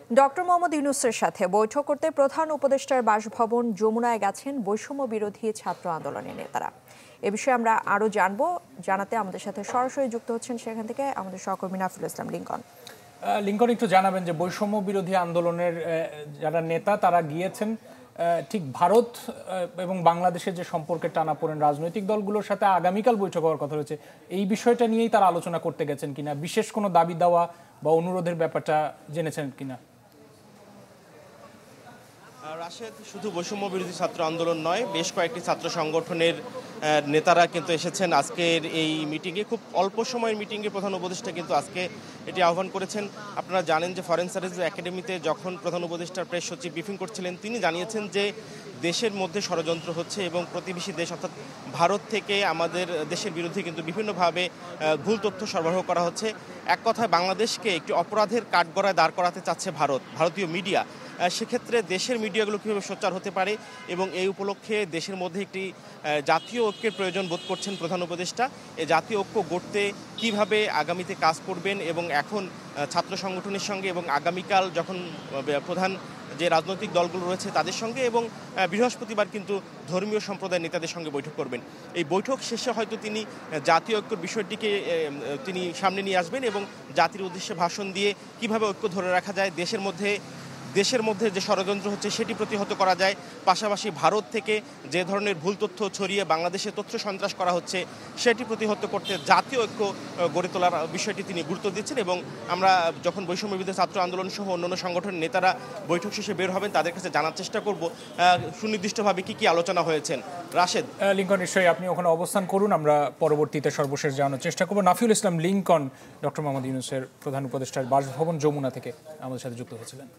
Doctor Mohammad ইউনূসের সাথে বৈঠক করতে প্রধান উপদেষ্টার বাসভবন যমুনায় গেছেন বৈষম্য বিরোধী ছাত্র আন্দোলনের নেতারা। এ বিষয়ে আমরা আরো জানাতে আমাদের সাথে সরাসরি যুক্ত হচ্ছেন সেখান থেকে আমাদের সহকর্মী নাফিল ইসলাম লিঙ্কন। লিঙ্কন, একটু জানাবেন যে বৈষম্য বিরোধী আন্দোলনের যারা নেতা তারা গিয়েছেন ঠিক ভারত এবং বাংলাদেশের যে সম্পর্কে টানাপোড়েন রাজনৈতিক দলগুলোর সাথে আগামীকাল বৈঠক হওয়ার কথা রয়েছে, এই বিষয়টা নিয়েই তারা আলোচনা করতে গেছেন কিনা, বিশেষ কোনো দাবি দেওয়া বা অনুরোধের ব্যাপারটা জেনেছেন কিনা? রাশেদ, শুধু বৈষম্য বিরোধী ছাত্র আন্দোলন নয়, বেশ কয়েকটি ছাত্র সংগঠনের নেতারা কিন্তু এসেছেন আজকের এই মিটিংয়ে। খুব অল্প সময়ের মিটিংয়ে প্রধান উপদেষ্টা কিন্তু আজকে এটি আহ্বান করেছেন। আপনারা জানেন যে ফরেন সার্ভিস একাডেমিতে যখন প্রধান উপদেষ্টার প্রেস সচিব ব্রিফিং করছিলেন, তিনি জানিয়েছেন যে দেশের মধ্যে ষড়যন্ত্র হচ্ছে এবং প্রতিবেশী দেশ অর্থাৎ ভারত থেকে আমাদের দেশের বিরুদ্ধে কিন্তু বিভিন্নভাবে ভুল তথ্য সরবরাহ করা হচ্ছে। এক কথায় বাংলাদেশকে একটি অপরাধের কাঠগড়ায় দাঁড় করাতে চাচ্ছে ভারতীয় মিডিয়া। সেক্ষেত্রে দেশের মিডিয়াগুলো কীভাবে সোচ্চার হতে পারে এবং এই উপলক্ষে দেশের মধ্যে একটি জাতীয় ঐক্যের প্রয়োজন বোধ করছেন প্রধান উপদেষ্টা। এই জাতীয় ঐক্য গড়তে কীভাবে আগামীতে কাজ করবেন এবং এখন ছাত্র সংগঠনের সঙ্গে এবং আগামীকাল যখন প্রধান যে রাজনৈতিক দলগুলো রয়েছে তাদের সঙ্গে এবং বৃহস্পতিবার কিন্তু ধর্মীয় সম্প্রদায়ের নেতাদের সঙ্গে বৈঠক করবেন। এই বৈঠক শেষে হয়তো তিনি জাতীয় ঐক্যের বিষয়টিকে তিনি সামনে নিয়ে আসবেন এবং জাতির উদ্দেশ্যে ভাষণ দিয়ে কিভাবে ঐক্য ধরে রাখা যায়, দেশের মধ্যে যে ষড়যন্ত্র হচ্ছে সেটি প্রতিহত করা যায়, পাশাপাশি ভারত থেকে যে ধরনের ভুল তথ্য ছড়িয়ে বাংলাদেশে তথ্য সন্ত্রাস করা হচ্ছে সেটি প্রতিহত করতে জাতীয় ঐক্য গড়ে তোলার বিষয়টি তিনি গুরুত্ব দিচ্ছেন। এবং আমরা যখন বৈষম্য বিরোধী ছাত্র আন্দোলন সহ অন্যান্য সংগঠনের নেতারা বৈঠক শেষে বের হবেন তাদের কাছে জানার চেষ্টা করব সুনির্দিষ্টভাবে কি আলোচনা হয়েছেন। রাশেদ, লিঙ্কন, নিশ্চয়ই আপনি ওখানে অবস্থান করুন, আমরা পরবর্তীতে সর্বশেষ জানানোর চেষ্টা করব। নাফিউল ইসলাম লিঙ্কন ডক্টর মোহাম্মদ ইউনূসের প্রধান উপদেষ্টার বাসভবন যমুনা থেকে আমাদের সাথে যুক্ত হয়েছিলেন।